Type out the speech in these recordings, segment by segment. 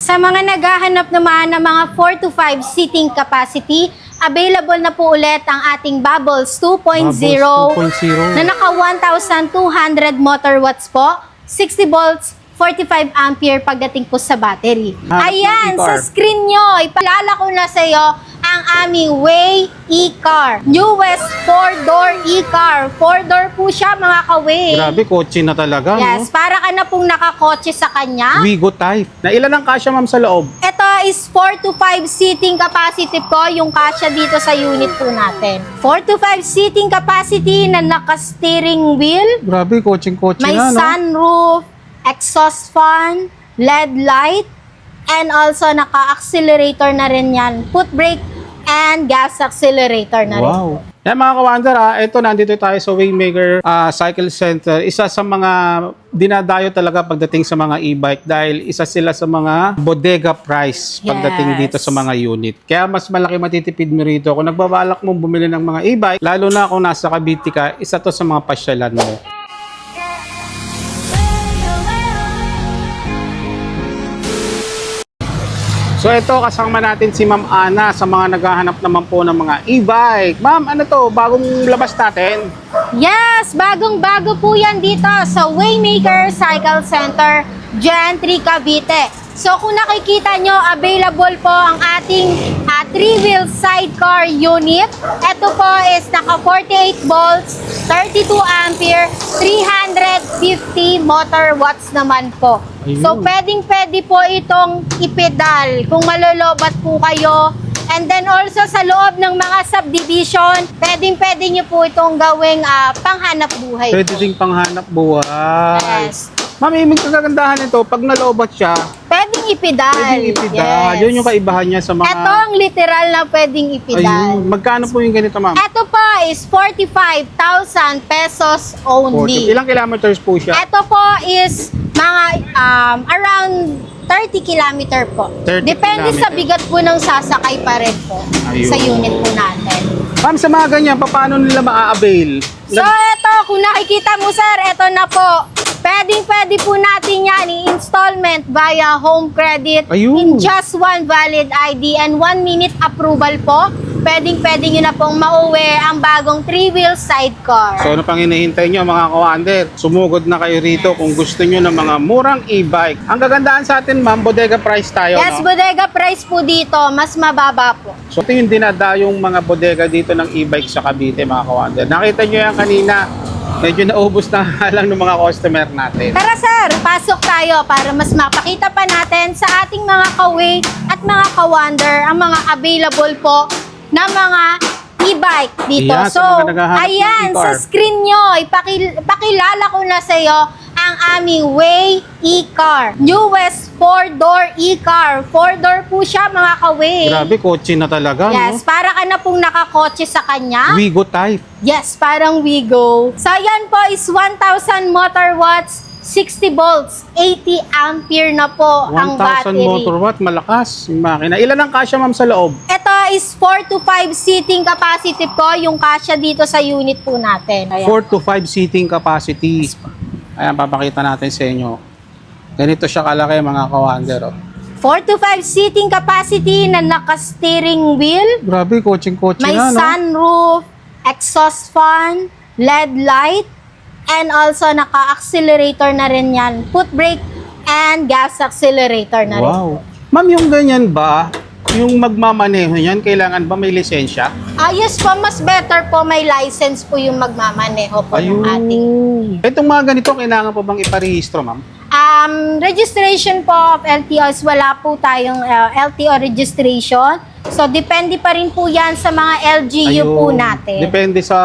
Sa mga naghahanap naman ng mga 4 to 5 seating capacity, available na po ulit ang ating Bubbles 2.0 na naka 1,200 motor watts po, 60 volts, 45 ampere pagdating po sa battery. Ayan, sa screen nyo, ipalala ko na sa iyo ang aming Way e-car. Newest 4-door e-car. 4-door po siya mga ka-Way. Grabe, kotse na talaga. Yes, No? para ka na pong nakakotse sa kanya. Wigo type. Na ilan ang kasya, ma'am, sa loob? Ito is 4 to 5 seating capacity po yung kasya dito sa unit po natin. 4 to 5 seating capacity na naka-steering wheel. Grabe, kotse-kotse May na, no? sunroof, exhaust fan, LED light, and also naka-accelerator na rin yan. Foot brake and gas accelerator na rin. Wow. Yan mga kawander, ito nandito tayo sa Waymaker Cycle Center. Isa sa mga dinadayo talaga pagdating sa mga e-bike dahil isa sila sa mga bodega price pagdating dito sa mga unit. Kaya mas malaki matitipid mo rito. Kung nagbabalak mo bumili ng mga e-bike, lalo na kung nasa Cavite ka, isa to sa mga pasyalan mo. So ito, kasama natin si Ma'am Ana sa mga naghahanap naman po ng mga e-bike. Ma'am, ano to? Bagong labas natin? Yes, bagong-bago po yan dito sa Waymaker Cycle Center, Gentry, Cavite. So kung nakikita nyo, available po ang ating 3-wheel sidecar unit. Ito po is naka 48 volts, 32 ampere, 350 motor watts naman po. Ayun. So pwedeng-pwede po itong ipedal kung malolobat po kayo. And then also sa loob ng mga subdivision, pwedeng-pwede nyo po itong gawing panghanap buhay. Pwede ding panghanap buhay. Yes. Ma'am, ibig kagandahan nito, pag nalobat siya, Pwedeng ipedal. pwedeng ipidal. Yes. Yun yung kaibahan niya sa mga... Ito ang literal na pwedeng ipedal. Ayun. Magkano po yung ganito, ma'am? Ito po is 45,000 pesos only. Ilang kilometers po siya? Ito po is mga around 30 kilometer po. 30 Depende sa kilometer. bigat po ng sasakay pa rin po Ayun. sa unit po natin. Ma'am, sa mga ganyan, paano nila maa-avail? So ito, kung nakikita mo sir, ito na po. Pwedeng-pwede po natin yan i-installment via home credit Ayun. in just one valid ID and 1 minute approval po. Pwedeng-pwede nyo na pong mauwi ang bagong 3-wheel sidecar. So ano pang hinihintay nyo mga kawander? Sumugod na kayo rito kung gusto nyo ng mga murang e-bike. Ang kagandahan sa atin, ma'am, bodega price tayo, Yes, no? bodega price po dito, mas mababa po. So ito yung dinadayong mga bodega dito ng e-bike sa Cavite, mga kawander. Nakita nyo yan kanina, medyo naubos na lang ng mga customer natin. Tara sir, pasok tayo para mas mapakita pa natin sa ating mga ka-Way at mga ka-Wonder ang mga available po na mga e-bike dito. Ayan, So, sa mga naghahanap ng ayan, e-car. sa screen nyo, ipakilala ko na sa iyo ang aming Way e-car. Newest 4-door e-car. 4-door po siya mga ka-Way. Grabe, kotse na talaga, Yes, para ka na pong nakakotse sa no? kanya. Wigo type. Yes, parang Wigo. So, yan po is 1,000 motor watts, 60 volts, 80 ampere na po ang 1,000 battery. motor watt, malakas yung makina. Ilan ang kasya, ma'am, sa loob? Ito is 4 to 5 seating capacity po yung kasya dito sa unit po natin. Ayan. 4 to 5 seating capacity. Ayan, papakita natin sa inyo. Ganito siya kalaki, mga kawander. Oh. 4 to 5 seating capacity na naka-steering wheel. Grabe, kotse-kotse May na, no? sunroof, exhaust fan, LED light, and also naka-accelerator na rin yan. Foot brake and gas accelerator na rin. Wow. Ma'am, yung ganyan ba, yung magmamaneho yan, kailangan ba may lisensya? Yes po, mas better po may license po yung magmamaneho po ng ating. Itong mga ganito, kailangan po bang iparehistro, ma'am? Registration po of LTOs, wala po tayong LTO registration. So, depende pa rin po yan sa mga LGU po natin. Depende sa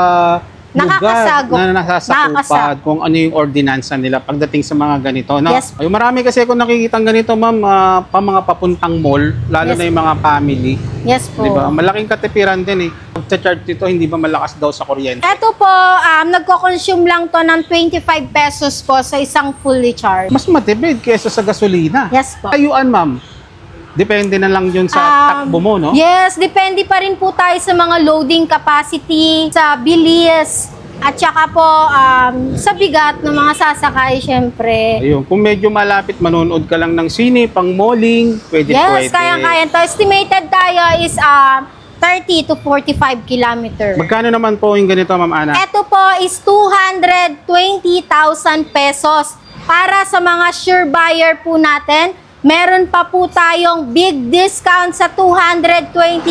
Nakakasagop. lugar na nasasakupad kung ano yung ordinansa nila pagdating sa mga ganito. No? Yes. Ay, marami kasi kung nakikitang ganito, ma'am, pa mga papuntang mall, lalo Yes. na yung mga family. Yes po. Di ba? Malaking katipiran din eh. Pag-charge dito, hindi ba malakas daw sa kuryente? Ito po, nagko-consume lang to ng 25 pesos po sa isang fully charge. Mas matipid kaysa sa gasolina. Yes po. Ayuan, ma'am. Depende na lang yun sa takbo mo, no? Yes, depende pa rin po tayo sa mga loading capacity, sa bilis, At saka po, sa bigat ng mga sasakay, syempre. Ayun, kung medyo malapit, manonood ka lang ng sine, pang malling, pwede. Yes, kaya-kaya to. Estimated tayo is 30 to 45 kilometer. Magkano naman po yung ganito, Ma'am Ana? Ito po is 220,000 pesos. Para sa mga sure buyer po natin, meron pa po tayong big discount sa 220,000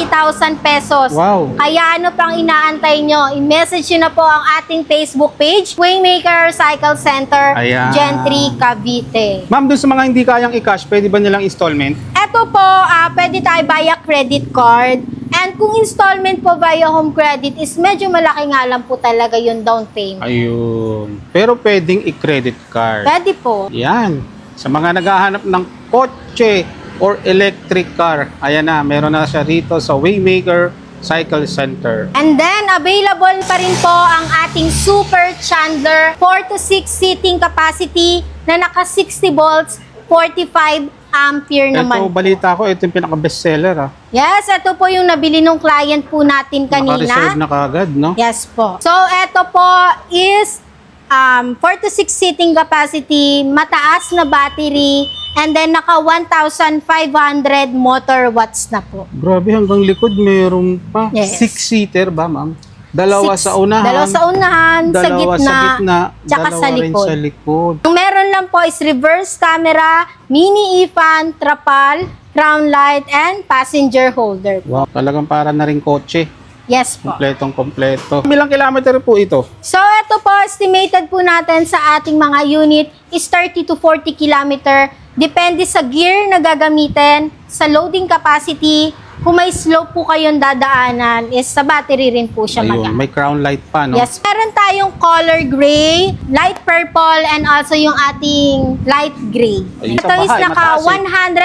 pesos. Wow. Kaya ano pang inaantay nyo? I-message nyo na po ang ating Facebook page, Waymaker Cycle Center, Ayan. Gentry, Cavite. Ma'am, dun sa mga hindi kayang i-cash, pwede ba nilang installment? Ito po, pwede tayo via credit card. And kung installment po via home credit is medyo malaki nga lang po talaga yung down payment. Ayun. Pero pwedeng i-credit card. Pwede po. Yan. Sa mga naghahanap ng kotse or electric car, ayan na, meron na siya rito sa Waymaker Cycle Center. And then, available pa rin po ang ating Super Chandler 4 to 6 seating capacity na naka 60 volts, 45 ampere naman. Ito, balita ko, ito yung pinaka-bestseller. Yes, ito po yung nabili ng client po natin kanina. Naka-reserve na kaagad, no? Yes po. So, ito po is 4 to 6 seating capacity, mataas na battery, and then naka 1,500 motor watts na po. Grabe, hanggang likod meron pa. Yes. 6-seater ba, Ma'am? Dalawa Six- sa unahan. Dalawa sa unahan, Dalawa sa gitna, tsaka dalawa sa rin likod. sa likod. Ang meron lang po is reverse camera, mini e-fan, trapal, crown light, and passenger holder. Wow, talagang para na rin kotse. Yes po. Kompletong kompleto. Ilang kilometer po ito? So, ito po, estimated po natin sa ating mga unit is 30 to 40 kilometer. Depende sa gear na gagamitin, sa loading capacity. Kung may slope po kayong dadaanan, is sa battery rin po siya Ayun, magaan. may crown light pa, no? Yes, meron tayong color gray, light purple, and also yung ating light gray. Ayun, Ito sa is bahay, naka mataas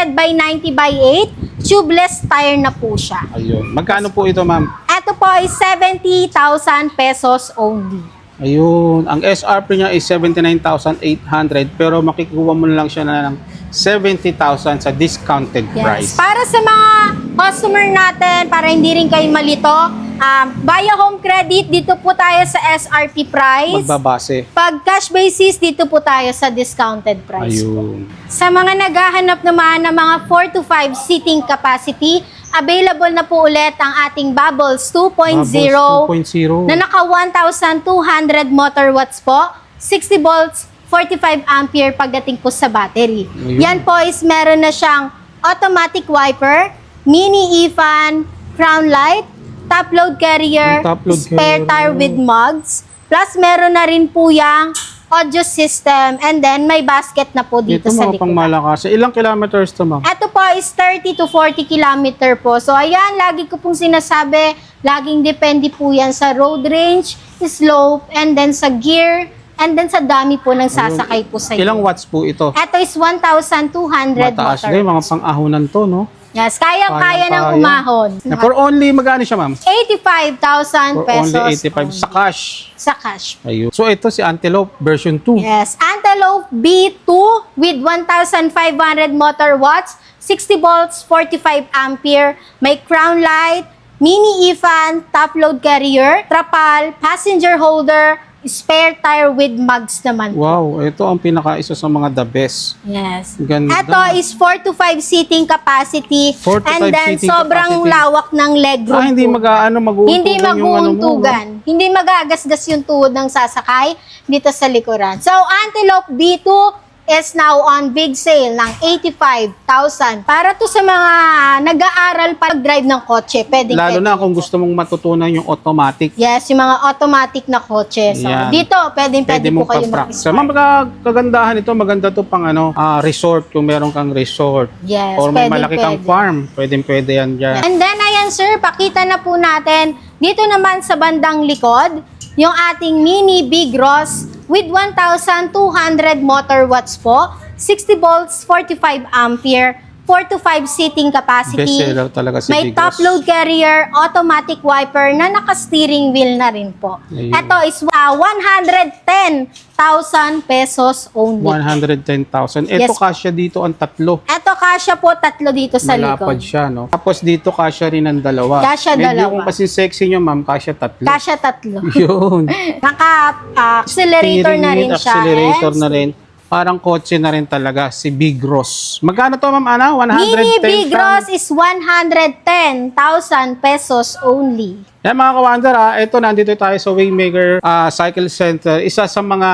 100 by 90 by 8, tubeless tire na po siya. Ayun. Magkano po ito, Ma'am? Ito po is 70,000 pesos only. Ayun. Ang SRP niya is 79,800 pero makikuha mo na lang siya na ng 70,000 sa discounted price. Para sa mga customer natin, para hindi rin kayo malito, via home credit, dito po tayo sa SRP price. Magbabase. Pag cash basis, dito po tayo sa discounted price. Ayun. Sa mga naghahanap naman ng mga 4 to 5 seating capacity, available na po ulit ang ating Bubbles 2.0 Bubbles 2.0. na naka 1,200 motor watts po, 60 volts, 45 ampere pagdating po sa battery. Ayun. Yan po is meron na siyang automatic wiper, mini e-fan, crown light, top load carrier, Ang top load spare carrier. tire with mugs, plus meron na rin po yung audio system, and then may basket na po dito Ito sa mga likod. pangmalakas. Ilang kilometers to, Ma'am? Ito po is 30 to 40 kilometer po. So ayan, lagi ko pong sinasabi, laging depende po yan sa road range, slope, and then sa gear, and then sa dami po ng sasakay po sa Ilang iyo. watts po ito? Ito is 1,200 Mataas motor. din, mga pang-ahunan to, no? Yes, kayang-kaya ng Kaya. umahon. Na for only, magkano siya, Ma'am? 85,000 For pesos only 85 sa cash. sa cash. Ayun. So ito si Antelope version 2. Yes, Antelope B2 with 1,500 motor watts, 60 volts, 45 ampere, may crown light, mini e-fan, top load carrier, trapal, passenger holder, spare tire with mugs naman. Wow, ito ang pinaka-isa sa mga the best. Yes. Ganda. Ito is 4 to 5 seating capacity 4 to 5 and then seating sobrang capacity. lawak ng legroom. Hindi po. mag-uuntugan Hindi yung ano mo, mag-uuntugan. Hindi magagasgas yung tuhod ng sasakay dito sa likuran. So, Antelope B2 is now on big sale ng 85,000. Para to sa mga nag-aaral pa drive ng kotse. Pwede, Lalo na kung gusto mong matutunan yung automatic. Yes, yung mga automatic na kotse. So, Yan. dito, pwede Pwede po mong kayo pa-practice. mag-start. Mga kagandahan ito, maganda to pang resort, kung meron kang resort. Yes, Or may pwede, malaki kang pwede. farm, pwede yan dyan. And then, ayan sir, pakita na po natin dito naman sa bandang likod, yung ating mini Big Ross with 1,200 motor watts po, 60 volts, 45 ampere, 4 to 5 seating capacity. Bestseller talaga si May Bigos. top load carrier, automatic wiper na naka-steering wheel na rin po. Ayun. Ito is 110,000 pesos only. 110,000. Ito Yes. kasya dito ang tatlo. Ito kasya po tatlo dito sa Malapad likod. siya, no? Tapos dito kasya rin ang dalawa. Kasya Medyo dalawa. kung kasi sexy nyo, ma'am, kasya tatlo. Kasya tatlo. Yun. Naka-accelerator na rin siya. Accelerator and na rin. Parang kotse na rin talaga, si Big Ross. Magkano to, ma'am Ana? 110,000? Mini Big Ross is 110,000 pesos only. Yan mga kawander, ito nandito tayo sa Waymaker Cycle Center. Isa sa mga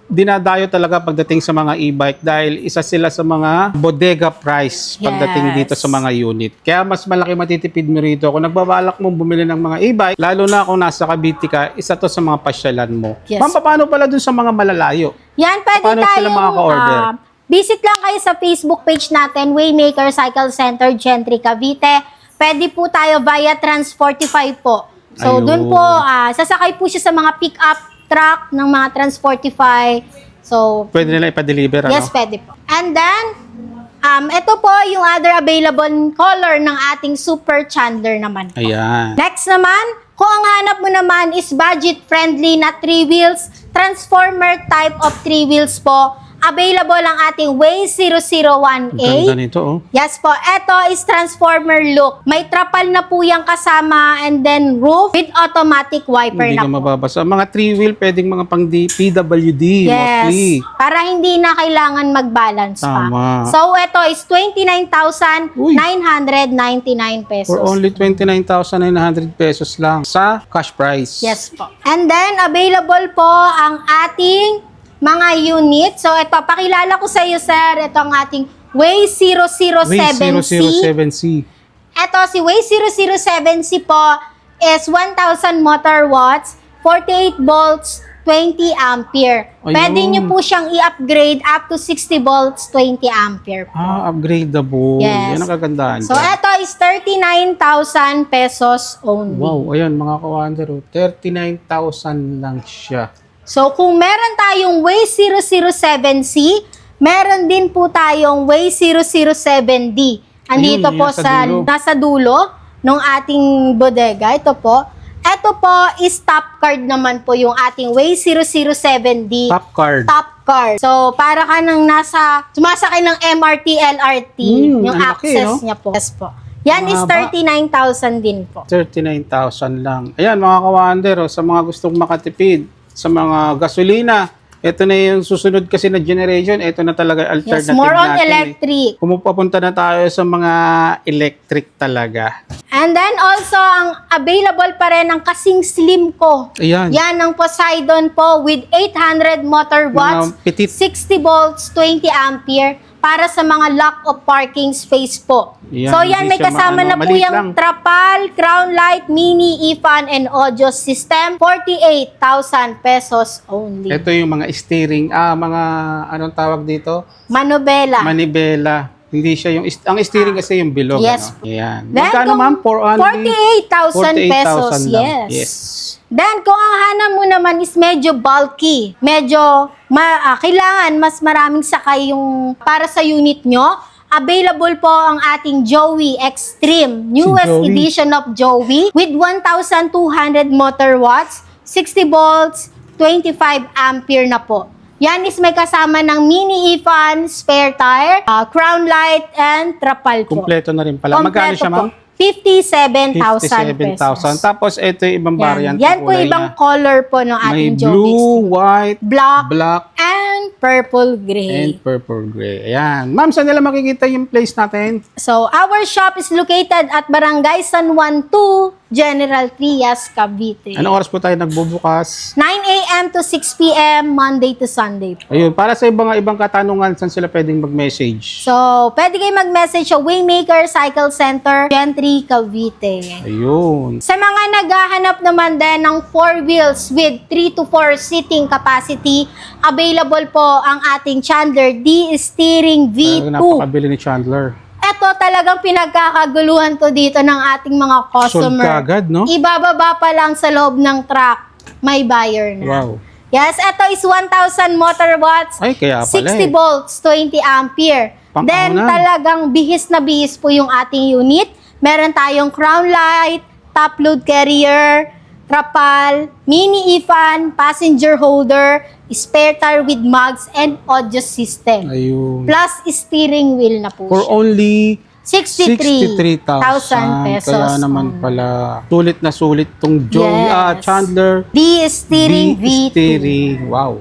dinadayo talaga pagdating sa mga e-bike dahil isa sila sa mga bodega price pagdating Yes. dito sa mga unit. Kaya mas malaki matitipid mo rito. Kung nagbabalak mo bumili ng mga e-bike, lalo na kung nasa Cavite ka, isa to sa mga pasyalan mo. Yes. Ma'am, paano pala dun sa mga malalayo? Yan, pwede Paano sila tayong makaka-order? visit lang kayo sa Facebook page natin, Waymaker Cycle Center, Gentry, Cavite. Pwede po tayo via Trans45 po. So, Ayun. dun po, sasakay po siya sa mga pick-up truck ng mga Trans45. So, Pwede nila ipa-deliver, yes, ano? pwede po. And then, ito po yung other available color ng ating Super Chandler naman po. Ayan. Next naman, kung ang hanap mo naman is budget-friendly na 3 wheels, transformer type of 3 wheels po, available ang ating Way Ang 001A. ganda nito, oh. Yes po, ito is transformer look. May trapal na po yung kasama and then roof with automatic wiper Hindi na ka po. mababasa. Mga 3-wheel, pwedeng mga pang PWD, mostly. Yes, para hindi na kailangan mag-balance pa. Tama. So, ito is 29,999 pesos. For only 29,900 pesos lang sa cash price. Yes po. And then, available po ang ating mga unit. So, ito, pakilala ko sa iyo, sir. Ito ang ating Way 007C. Way 007C. Ito, si Way 007C po is 1,000 motor watts, 48 volts, 20 ampere. Ayun. Pwede nyo po siyang i-upgrade up to 60 volts, 20 ampere po. Upgradable. Yes. Yan ang kagandahan. So, dyan. ito is 39,000 pesos only. Wow, ayan mga kawander, 39,000 lang siya. So, kung meron tayong Way 007C, meron din po tayong Way 007D. Andito Ayun, po nasa dulo ng ating bodega. Ito po. Ito po is top card naman po yung ating Way 007D. Top card. Top card. So, para ka nang sumasakay ng MRT, LRT, yung ang laki, access no? niya po. Yes po. Yan is Mahaba. 39,000 din po. 39,000 lang. Ayan mga kawander, sa mga gustong makatipid sa mga gasolina, ito na yung susunod kasi na generation, ito na talaga Yes, alternative more on natin. electric. Kung papunta na tayo sa mga electric talaga. And then also, ang available pa rin ang kasing slim ko. Ayan. Yan ang Poseidon po with 800 motor watts, petit. 60 volts, 20 ampere para sa mga lock of parking space po. Yan, So yan, hindi may siya kasama na po maliit yung lang. trapal, crown light, mini, e-fan, and audio system. 48,000 pesos only. Ito yung mga steering, mga anong tawag dito? Manobela. Manibela. Hindi siya yung, ang steering kasi yung bilog. Yes. Ano? Ayan. Then, Magkano kung ma'am? 48,000 pesos. 48,000 lang. Yes. Yes. Then, kung ang hanap mo naman is medyo bulky, medyo kailangan mas maraming sakay yung para sa unit nyo, available po ang ating Joey Extreme, newest Joey. edition of Joey with 1,200 motor watts, 60 volts, 25 ampere na po. Yan is may kasama ng mini e-fan, spare tire, crown light, and trapal po. Kompleto na rin pala. Magkano siya ma'am? 57,000 pesos. 57,000. Tapos ito yung ibang variant. Yan po kulay ibang niya. color po ng May ating Joey blue, Extreme. white, Black, black, and purple gray. and purple gray. Ayan. Ma'am, saan nila makikita yung place natin? So, our shop is located at Barangay San Juan 2, General Trias, Cavite. Anong oras po tayo nagbubukas? 9 a.m. to 6 p.m. Monday to Sunday po. Ayun, para sa ibang katanungan, saan sila pwedeng mag-message? So, pwede kayo mag-message sa Waymaker Cycle Center, Gentry, Cavite. Ayun. Sa mga naghahanap naman din ng 4 wheels with 3 to 4 seating capacity, available po ang ating Chandler D Steering Talagang V2. napakabili ni Chandler. Ito talagang pinagkakaguluhan to dito ng ating mga Sold customer. kagad, no? Ibababa pa lang sa loob ng truck, may buyer na. Wow. Yes, ito is 1,000 motor watts, Ay, kaya pala 60 volts, 20 ampere. Then, Pang-ahunan. talagang bihis na bihis po yung ating unit. Meron tayong crown light, top load carrier, trapal, mini ifan, passenger holder, spare tire with mugs, and audio system. Ayun. Plus, steering wheel na po For siya. only 63,000 pesos. Kaya naman pala, sulit na sulit tong Yes. Chandler D steering V2. steering. Wow.